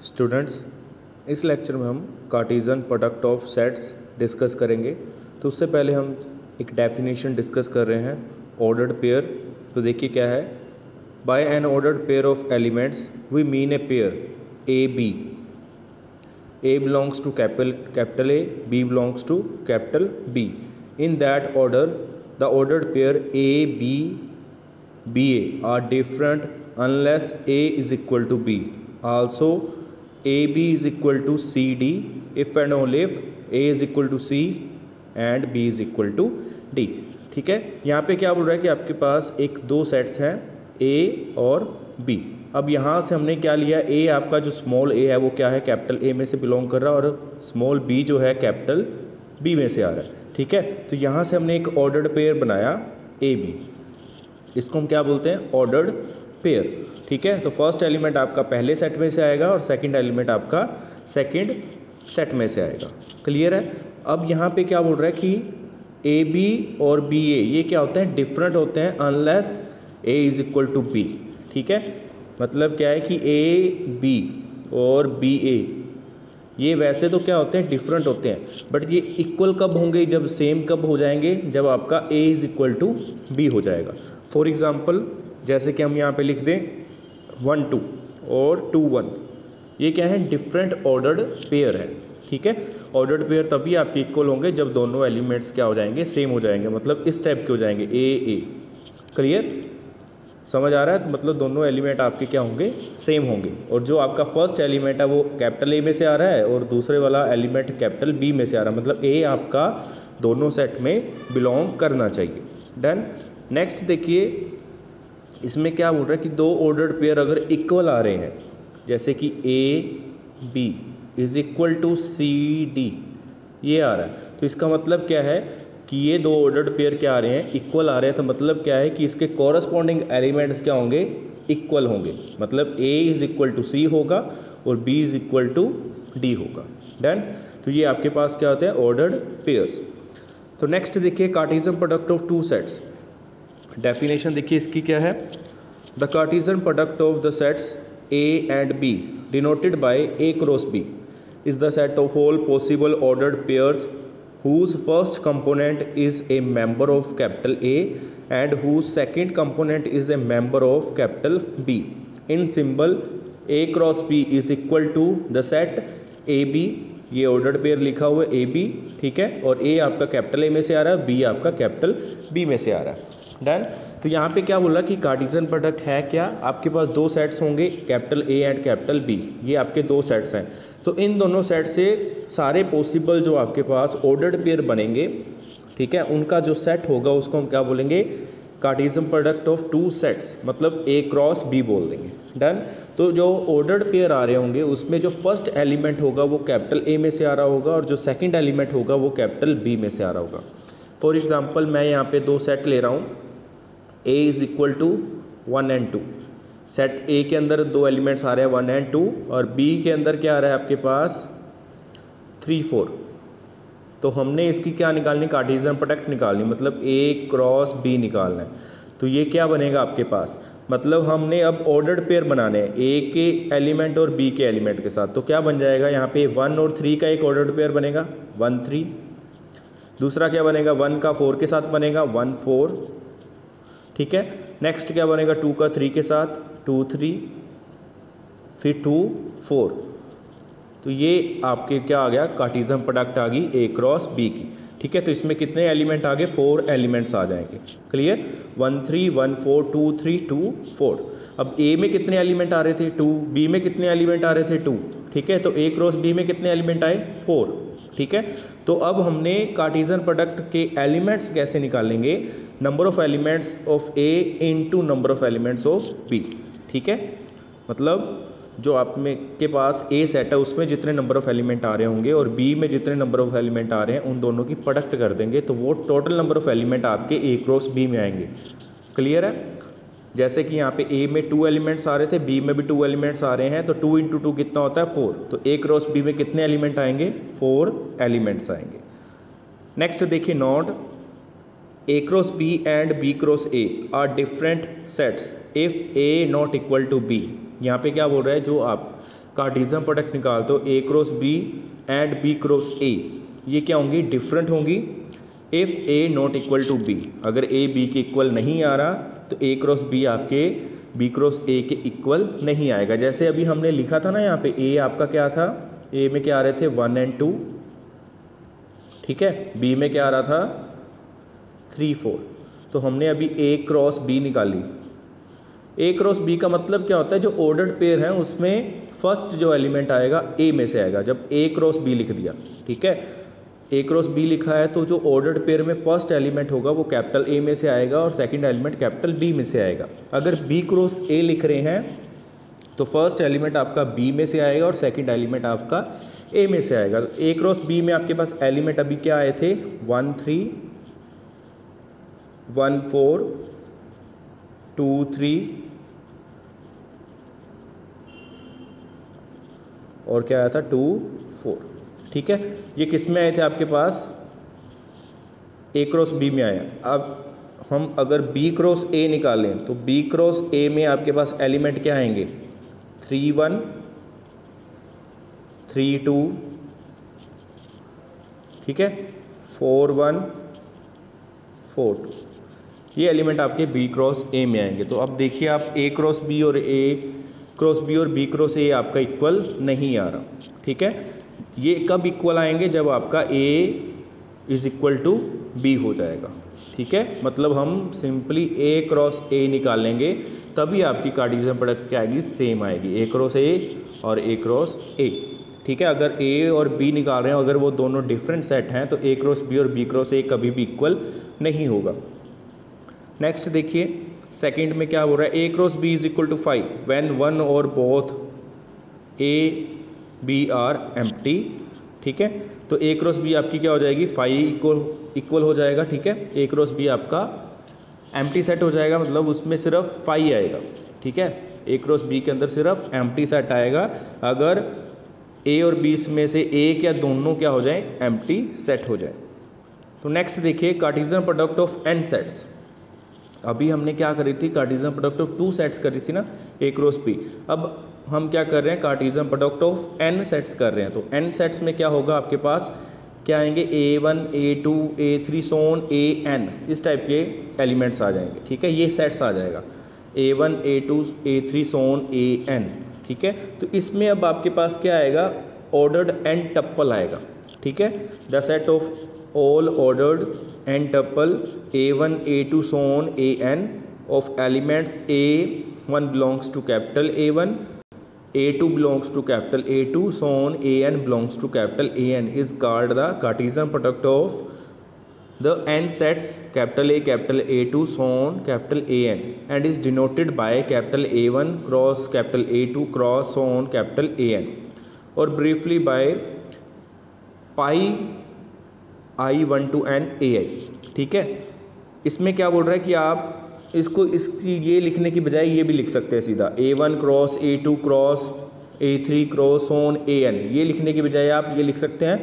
Students, इस lecture में हम Cartesian product of sets discuss करेंगे। तो उससे पहले हम एक डेफिनेशन डिस्कस कर रहे हैं, ऑर्डर्ड पेयर। तो देखिए क्या है, by an ordered pair of elements we mean a pair A B. A belongs to capital A, B belongs to capital B. In that order, the ordered pair A, B, BA are different unless A is equal to B. Also, AB is equal to CD if and only if A is equal to C and B is equal to D. ठीक है, यहाँ पे क्या बोल रहा है कि आपके पास दो सेट्स हैं A और B। अब यहाँ से हमने क्या लिया, ए आपका जो स्मॉल ए है वो क्या है, कैपिटल ए में से बिलोंग कर रहा है, और स्मॉल बी जो है कैपिटल बी में से आ रहा है। ठीक है, तो यहाँ से हमने एक ऑर्डर्ड पेयर बनाया ए बी, इसको हम क्या बोलते हैं, ऑर्डर्ड पेयर। ठीक है, तो फर्स्ट एलिमेंट आपका पहले सेट में से आएगा और सेकंड एलिमेंट आपका सेकंड सेट में से आएगा। क्लियर है। अब यहाँ पे क्या बोल रहा है कि ए बी और बी ए ये क्या होते हैं, डिफरेंट होते हैं unless A is equal to B. ठीक है, मतलब क्या है कि ए बी और बी ए ये वैसे तो क्या होते हैं, डिफरेंट होते हैं, बट ये इक्वल कब होंगे, जब सेम कब हो जाएंगे, जब आपका A is equal to B हो जाएगा। फॉर एग्जांपल जैसे कि हम यहाँ पे लिख दें 1 2 और 2 1, ये क्या है, डिफरेंट ऑर्डर्ड पेयर है। ठीक है, ऑर्डर्ड पेयर तभी आपके इक्वल होंगे जब दोनों एलिमेंट्स क्या हो जाएंगे, सेम हो जाएंगे, मतलब इस टाइप के हो जाएंगे ए। क्लियर, समझ आ रहा है। तो मतलब दोनों एलिमेंट आपके क्या होंगे, सेम होंगे, और जो आपका फर्स्ट एलिमेंट है वो कैपिटल ए में से आ रहा है और दूसरे वाला एलिमेंट कैपिटल बी में से आ रहा है, मतलब ए आपका दोनों सेट में बिलोंग करना चाहिए। डन। नेक्स्ट देखिए, इसमें क्या बोल रहा है कि दो ऑर्डर्ड पेयर अगर इक्वल आ रहे हैं, जैसे कि A B is equal to C D, ये आ रहा है, तो इसका मतलब क्या है कि ये दो ऑर्डर्ड पेयर क्या आ रहे हैं, इक्वल आ रहे हैं। तो मतलब क्या है कि इसके कॉरस्पॉन्डिंग एलिमेंट्स क्या होंगे, इक्वल होंगे, मतलब A is equal to C होगा और B is equal to D होगा। डन। तो ये आपके पास क्या होते हैं, ऑर्डर्ड पेयर्स। तो नेक्स्ट देखिए, Cartesian product of two sets. Definition देखिए इसकी क्या है, the Cartesian product of the sets A and B denoted by A cross B is the set of all possible ordered pairs whose first component is a member of capital A and whose second component is a member of capital B. In symbol A cross B is equal to the set AB, ये ordered pair लिखा हुआ है AB। ठीक है, और A आपका capital A में से आ रहा है, B आपका कैपिटल B में से आ रहा है। डन। तो यहाँ पे क्या बोला कि कार्टेशियन प्रोडक्ट है क्या, आपके पास दो सेट्स होंगे, capital A and capital B, ये आपके दो सेट्स हैं। तो इन दोनों सेट से सारे पॉसिबल जो आपके पास ऑर्डर्ड पेयर बनेंगे, ठीक है, उनका जो सेट होगा उसको हम क्या बोलेंगे, Cartesian product of two sets, मतलब ए क्रॉस बी बोल देंगे। डन। तो जो ऑर्डर्ड पेयर आ रहे होंगे उसमें जो फर्स्ट एलिमेंट होगा वो कैपिटल ए में से आ रहा होगा और जो सेकंड एलिमेंट होगा वो कैपिटल बी में से आ रहा होगा। फॉर एग्जांपल मैं यहाँ पे दो सेट ले रहा हूँ, A is equal to 1 and 2। Set A के अंदर दो एलिमेंट्स आ रहे हैं 1 and 2, और बी के अंदर क्या आ रहा है आपके पास 3 4। तो हमने इसकी क्या निकालनी, कार्टेशियन प्रोडक्ट निकालनी, मतलब ए क्रॉस बी निकालना है। तो ये क्या बनेगा आपके पास, मतलब हमने अब ऑर्डर्ड पेयर बनाने हैं ए के एलिमेंट और बी के एलिमेंट के साथ। तो क्या बन जाएगा यहाँ पे 1 और 3 का एक ऑर्डर्ड पेयर बनेगा 1 3, दूसरा क्या बनेगा 1 का 4 के साथ बनेगा 1 4। ठीक है, नेक्स्ट क्या बनेगा 2 का 3 के साथ 2 3, फिर 2 4। तो ये आपके क्या आ गया, कार्टेशियन प्रोडक्ट आ गई ए क्रॉस बी की। ठीक है, तो इसमें कितने एलिमेंट आ गए, 4 एलिमेंट्स आ जाएंगे। क्लियर, 1 3 1 4 2 3 2 4। अब ए में कितने एलिमेंट आ रहे थे 2, बी में कितने एलिमेंट आ रहे थे 2। ठीक है, तो ए क्रॉस बी में कितने एलिमेंट आए 4। ठीक है, तो अब हमने कार्टेशियन प्रोडक्ट के एलिमेंट्स कैसे निकालेंगे, number of elements of A into number of elements of B. ठीक है, मतलब जो आप में के पास ए सेट है उसमें जितने नंबर ऑफ एलिमेंट आ रहे होंगे और बी में जितने नंबर ऑफ एलिमेंट आ रहे हैं उन दोनों की प्रोडक्ट कर देंगे, तो वो टोटल नंबर ऑफ एलिमेंट आपके ए क्रॉस बी में आएंगे। क्लियर है। जैसे कि यहाँ पे ए में 2 एलिमेंट्स आ रहे थे, बी में भी 2 एलिमेंट्स आ रहे हैं, तो 2 × 2 कितना होता है 4। तो ए क्रॉस बी में कितने एलिमेंट आएंगे, 4 एलिमेंट्स आएंगे। नेक्स्ट देखिए, note A cross B and B cross A are different sets if A not equal to B। यहाँ पे क्या बोल रहा है, जो आप कार्टेशियन प्रोडक्ट निकालते हो A cross B and B cross A, ये क्या होंगी, डिफरेंट होंगी। If A not equal to B, अगर ए बी के इक्वल नहीं आ रहा तो ए क्रॉस बी आपके बी क्रॉस ए के इक्वल नहीं आएगा। जैसे अभी हमने लिखा था ना यहाँ पे, ए आपका क्या था, ए में क्या आ रहे थे 1 और 2, ठीक है, बी में क्या आ रहा था 3 4, तो हमने अभी ए क्रॉस बी निकाली। ए क्रॉस बी का मतलब क्या होता है, जो ऑर्डर्ड पेयर है उसमें फर्स्ट जो एलिमेंट आएगा ए में से आएगा। जब ए क्रॉस बी लिख दिया, ठीक है, ए क्रॉस बी लिखा है तो जो ऑर्डर्ड पेयर में फर्स्ट एलिमेंट होगा वो कैपिटल ए में से आएगा और सेकंड एलिमेंट कैपिटल बी में से आएगा। अगर बी क्रॉस ए लिख रहे हैं तो फर्स्ट एलिमेंट आपका बी में से आएगा और सेकंड एलिमेंट आपका ए में से आएगा। तो ए क्रॉस बी में आपके पास एलिमेंट अभी क्या आए थे 1 3 1 4 2 3 और क्या आया था 2 4, ठीक है। ये किस में आए थे आपके पास, ए क्रॉस बी में आया। अब हम अगर बी क्रॉस ए निकालें तो बी क्रॉस ए में आपके पास एलिमेंट क्या आएंगे 3 1 3 2, ठीक है, 4 1 4 2, ये एलिमेंट आपके बी क्रॉस ए में आएंगे। तो अब देखिए आप ए क्रॉस बी और ए क्रॉस बी और बी क्रॉस ए आपका इक्वल नहीं आ रहा, ठीक है। ये कब इक्वल आएंगे, जब आपका ए इज इक्वल टू बी हो जाएगा, ठीक है। मतलब हम सिंपली ए क्रॉस ए निकालेंगे तभी आपकी कार्टेशियन प्रोडक्ट क्या आएगी, सेम आएगी, ए क्रॉस ए और ए क्रॉस ए, ठीक है। अगर ए और बी निकाल रहे हैं, अगर वो दोनों डिफरेंट सेट हैं तो ए क्रॉस बी और बी क्रॉस ए कभी भी इक्वल नहीं होगा। नेक्स्ट देखिए सेकंड में क्या हो रहा है, A cross B is equal to 5 when one और both A B are empty, ठीक है। तो ए क्रॉस बी आपकी क्या हो जाएगी 5 इक्वल हो जाएगा, ठीक है। ए क्रॉस बी आपका एम्प्टी सेट हो जाएगा, मतलब उसमें सिर्फ 5 आएगा, ठीक है। ए क्रॉस बी के अंदर सिर्फ एम्प्टी सेट आएगा अगर ए और बी में से एक या दोनों क्या हो जाए, एम्प्टी सेट हो जाए। तो नेक्स्ट देखिए Cartesian product of N sets. अभी हमने क्या करी थी, कार्टेशियन प्रोडक्ट ऑफ 2 सेट्स करी थी ना, ए क्रॉस बी। अब हम क्या कर रहे हैं, Cartesian product of N sets कर रहे हैं। तो एन सेट्स में क्या होगा, आपके पास क्या आएंगे A1 A2 A3 so on AN, इस टाइप के एलिमेंट्स आ जाएंगे, ठीक है। ये सेट्स आ जाएगा A1 A2 A3 so on AN, ठीक है। तो इसमें अब आपके पास क्या आएगा, ऑर्डर्ड एन टप्पल आएगा, ठीक है। The set of all ordered N tuple A1 A2 so on AN of elements A1 belongs to capital A1, A2 belongs to capital A2, so on AN belongs to capital AN is called the Cartesian product of the n sets capital A, capital A2, so on capital AN, and is denoted by capital A1 cross capital A2 cross so on capital AN, or briefly by pi I1 to n AI, ठीक है। इसमें क्या बोल रहा है कि आप इसको इसकी ये लिखने की बजाय ये भी लिख सकते हैं सीधा A1 cross A2 cross A3 cross on AN, ये लिखने की बजाय आप ये लिख सकते हैं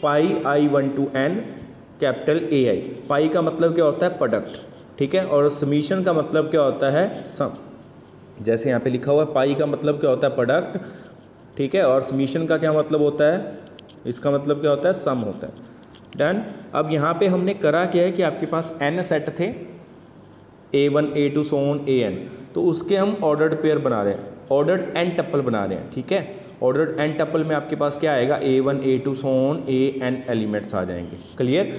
पाई I1 to n capital AI। पाई का मतलब क्या होता है, प्रोडक्ट, ठीक है, और समीशन का मतलब क्या होता है, सम। जैसे यहाँ पे लिखा हुआ है पाई का मतलब क्या होता है, प्रोडक्ट, ठीक है, और समीशन का क्या मतलब होता है, इसका मतलब क्या होता है, सम होता है। डन। अब यहाँ पे हमने करा क्या है कि आपके पास n सेट थे A1 A2 so on AN, तो उसके हम ऑर्डर्ड पेयर बना रहे हैं, ऑर्डर्ड n टप्पल बना रहे हैं, ठीक है। ऑर्डर्ड n टप्पल में आपके पास क्या आएगा, A1 A2 so on AN elements आ जाएंगे, क्लियर।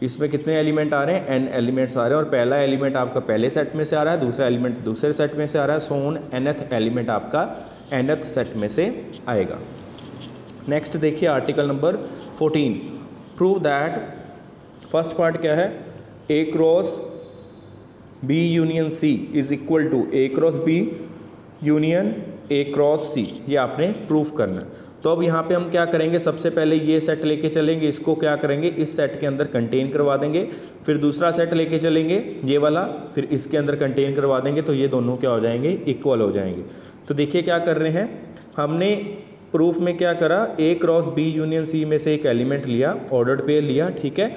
इसमें कितने एलिमेंट आ रहे हैं, n एलिमेंट्स आ रहे हैं, और पहला एलिमेंट आपका पहले सेट में से आ रहा है, दूसरा एलिमेंट दूसरे सेट में से आ रहा है, so on nth एलिमेंट आपका nth सेट में से आएगा। नेक्स्ट देखिए article number 14, prove that, first part क्या है, A cross B union C is equal to A cross B union A cross C, ये आपने प्रूफ करना है। तो अब यहाँ पे हम क्या करेंगे, सबसे पहले ये सेट लेके चलेंगे, इसको क्या करेंगे, इस सेट के अंदर कंटेन करवा देंगे, फिर दूसरा सेट लेके चलेंगे ये वाला, फिर इसके अंदर कंटेन करवा देंगे, तो ये दोनों क्या हो जाएंगे, इक्वल हो जाएंगे। तो देखिए क्या कर रहे हैं, हमने प्रूफ में क्या करा, A cross B union C में से एक एलिमेंट लिया, ऑर्डर्ड पेयर लिया, ठीक है,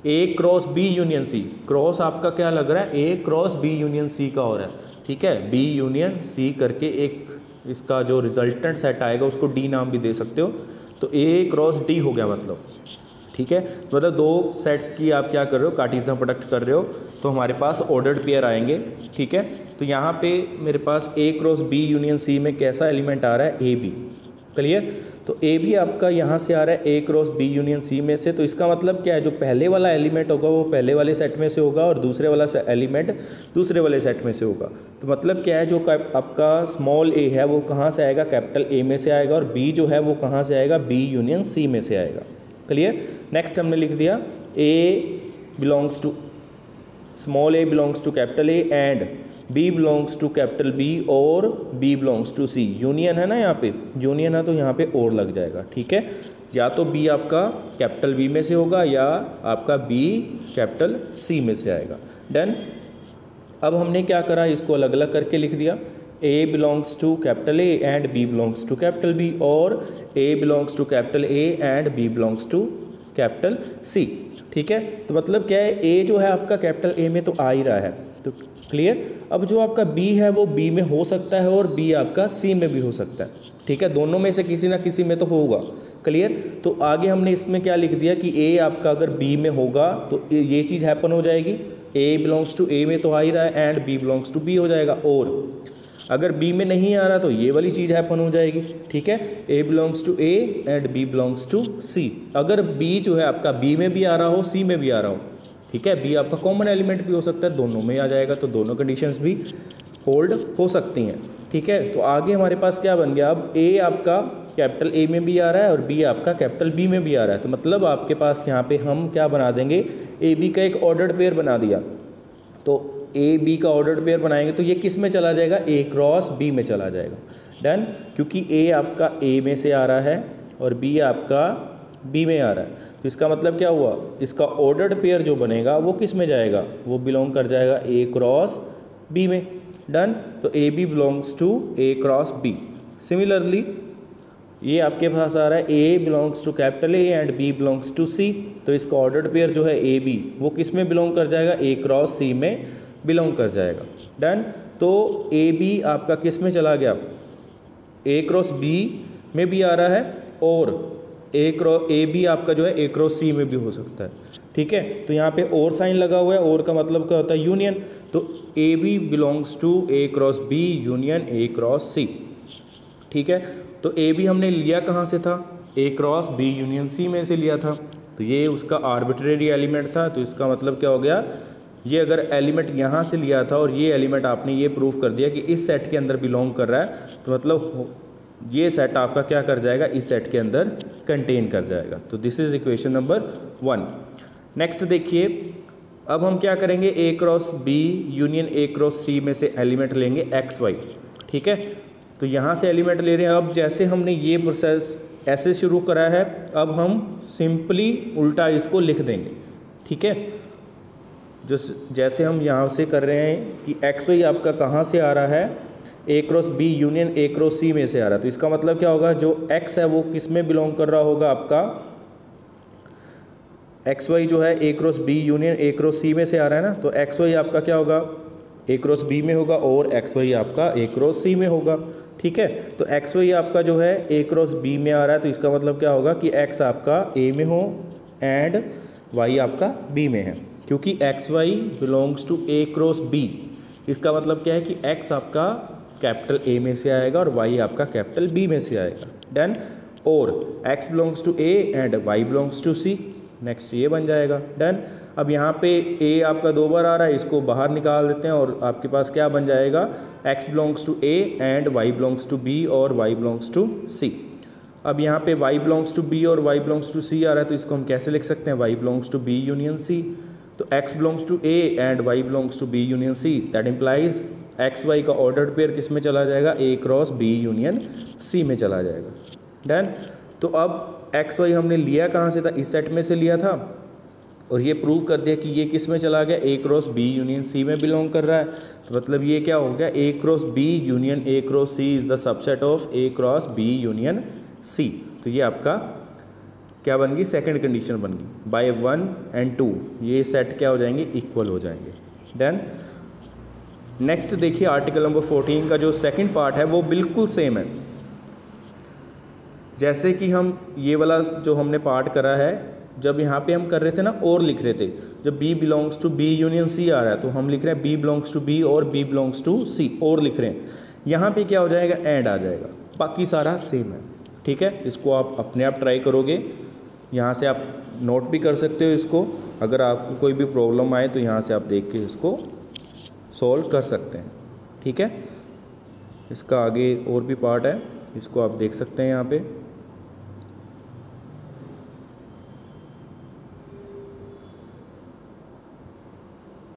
A cross B union C, cross आपका क्या लग रहा है, A cross B union C का हो रहा है, ठीक है, B यूनियन C करके एक इसका जो रिजल्टेंट सेट आएगा उसको डी नाम भी दे सकते हो। तो ए क्रॉस डी हो गया मतलब, ठीक है। तो मतलब दो सेट्स की आप क्या कर रहे हो, कार्टेशियन प्रोडक्ट कर रहे हो, तो हमारे पास ऑर्डर्ड पेयर आएंगे, ठीक है। तो यहाँ पे मेरे पास ए क्रॉस बी यूनियन सी में कैसा एलिमेंट आ रहा है, ए बी, क्लियर। तो ए भी आपका यहाँ से आ रहा है A cross B union C में से। तो इसका मतलब क्या है, जो पहले वाला एलिमेंट होगा वो पहले वाले सेट में से होगा और दूसरे वाला एलिमेंट दूसरे वाले सेट में से होगा। तो मतलब क्या है, जो आपका स्मॉल ए है वो कहाँ से आएगा, कैपिटल ए में से आएगा, और बी जो है वो कहाँ से आएगा, बी यूनियन सी में से आएगा, क्लियर। नेक्स्ट हमने लिख दिया A belongs to small A belongs to capital A and B belongs to capital B और B belongs to C. Union है ना, यहाँ पे यूनियन है तो यहाँ पे और लग जाएगा, ठीक है। या तो बी आपका कैपिटल बी में से होगा या आपका बी कैपिटल सी में से आएगा। डन। अब हमने क्या करा, इसको अलग अलग करके लिख दिया, A belongs to capital A and B belongs to capital B, और A belongs to capital A and B belongs to capital C, ठीक है। तो मतलब क्या है, ए जो है आपका कैपिटल ए में तो आ ही रहा है, तो क्लियर। अब जो आपका बी है वो बी में हो सकता है और बी आपका सी में भी हो सकता है, ठीक है। दोनों में से किसी ना किसी में तो होगा, क्लियर। तो आगे हमने इसमें क्या लिख दिया कि ए आपका अगर बी में होगा तो ये चीज़ हैपन हो जाएगी, ए बिलोंग्स टू ए में तो आ ही रहा है and B belongs to B हो जाएगा, और अगर बी में नहीं आ रहा तो ये वाली चीज़ हैपन हो जाएगी, ठीक है। A belongs to A and B belongs to C. अगर बी जो है आपका बी में भी आ रहा हो सी में भी आ रहा हो, ठीक है, बी आपका कॉमन एलिमेंट भी हो सकता है, दोनों में आ जाएगा, तो दोनों कंडीशंस भी होल्ड हो सकती हैं, ठीक है। तो आगे हमारे पास क्या बन गया, अब ए आपका कैपिटल ए में भी आ रहा है और बी आपका कैपिटल बी में भी आ रहा है। तो मतलब आपके पास यहाँ पे हम क्या बना देंगे, ए बी का एक ऑर्डर्ड पेयर बना दिया। तो ए बी का ऑर्डर्ड पेयर बनाएंगे तो ये किस में चला जाएगा, ए क्रॉस बी में चला जाएगा। डन। क्योंकि ए आपका ए में से आ रहा है और बी आपका बी में आ रहा है, तो इसका मतलब क्या हुआ, इसका ऑर्डर्ड पेयर जो बनेगा वो किस में जाएगा, वो बिलोंग कर जाएगा ए क्रॉस बी में। डन। तो A B belongs to A cross B. Similarly ये आपके पास आ रहा है A belongs to capital A and B belongs to C, तो इसका ऑर्डर्ड पेयर जो है ए बी वो किस में बिलोंग कर जाएगा, ए क्रॉस सी में बिलोंग कर जाएगा। डन। तो ए बी आपका किस में चला गया, ए क्रॉस बी में भी आ रहा है और ए बी आपका जो है ए क्रॉस सी में भी हो सकता है, ठीक है। तो यहाँ पे और साइन लगा हुआ है, और का मतलब क्या होता है, यूनियन। तो A B belongs to A cross B union A cross C, ठीक है। तो ए बी हमने लिया कहाँ से था, ए क्रॉस बी यूनियन सी में से लिया था, तो ये उसका आर्बिट्रेरी एलिमेंट था। तो इसका मतलब क्या हो गया, ये अगर एलिमेंट यहाँ से लिया था और ये एलिमेंट आपने ये प्रूव कर दिया कि इस सेट के अंदर बिलोंग कर रहा है, तो मतलब ये सेट आपका क्या कर जाएगा, इस सेट के अंदर कंटेन कर जाएगा। तो this is equation number 1। Next देखिए, अब हम क्या करेंगे, A cross B union A cross C में से एलिमेंट लेंगे एक्स वाई, ठीक है। तो यहाँ से एलिमेंट ले रहे हैं। अब जैसे हमने ये प्रोसेस ऐसे शुरू करा है, अब हम सिंपली उल्टा इसको लिख देंगे, ठीक है। जैसे हम यहाँ से कर रहे हैं कि एक्स वाई आपका कहाँ से आ रहा है, A cross B union A cross C में से आ रहा है। तो इसका मतलब क्या होगा, जो एक्स है वो किस में बिलोंग कर रहा होगा, आपका एक्स वाई जो है A cross B union A cross C में से आ रहा है ना, तो एक्स वाई आपका क्या होगा, ए क्रॉस बी में होगा और एक्स वाई आपका ए क्रॉस सी में होगा, ठीक है। तो एक्स वाई आपका जो है ए क्रॉस बी में आ रहा है, तो इसका मतलब क्या होगा कि एक्स आपका ए में हो एंड वाई आपका बी में है, क्योंकि X Y belongs to A cross B. इसका मतलब क्या है कि एक्स आपका कैपिटल ए में से आएगा और वाई आपका कैपिटल बी में से आएगा। डन। और x belongs to A and y belongs to C, next ये बन जाएगा। डन। अब यहाँ पे a आपका 2 बार आ रहा है, इसको बाहर निकाल देते हैं और आपके पास क्या बन जाएगा, x belongs to a and y belongs to b और y बिलोंग्स टू c। अब यहाँ पे y बिलोंग्स टू b और y बिलोंग्स टू c आ रहा है, तो इसको हम कैसे लिख सकते हैं, y belongs to b union c। तो x belongs to a and y belongs to b union c, that implies X Y का ऑर्डर्ड पेयर किस में चला जाएगा, A cross B union C में चला जाएगा। डन। तो अब एक्स वाई हमने लिया कहाँ से था, इस सेट में से लिया था और ये प्रूव कर दिया कि ये किस में चला गया, A cross B union C में बिलोंग कर रहा है। तो मतलब ये क्या हो गया, A cross B union A cross C is the subset of A cross B union C. तो ये आपका क्या बन गई, सेकंड कंडीशन बन गई। बाय 1 and 2 ये सेट क्या हो जाएंगे, इक्वल हो जाएंगे। डन। नेक्स्ट देखिए आर्टिकल नंबर 14 का जो सेकंड पार्ट है वो बिल्कुल सेम है। जैसे कि हम ये वाला जो हमने पार्ट करा है, जब यहाँ पे हम कर रहे थे ना और लिख रहे थे, जब B belongs to B union C आ रहा है तो हम लिख रहे हैं B बिलोंग्स टू B और B बिलोंग्स टू C और लिख रहे हैं। यहाँ पे क्या हो जाएगा, एंड आ जाएगा। बाकी सारा सेम है, ठीक है। इसको आप अपने आप ट्राई करोगे, यहाँ से आप नोट भी कर सकते हो इसको। अगर आपको कोई भी प्रॉब्लम आए तो यहाँ से आप देख के इसको सॉल्व कर सकते हैं, ठीक है। इसका आगे और भी पार्ट है, इसको आप देख सकते हैं यहाँ पे।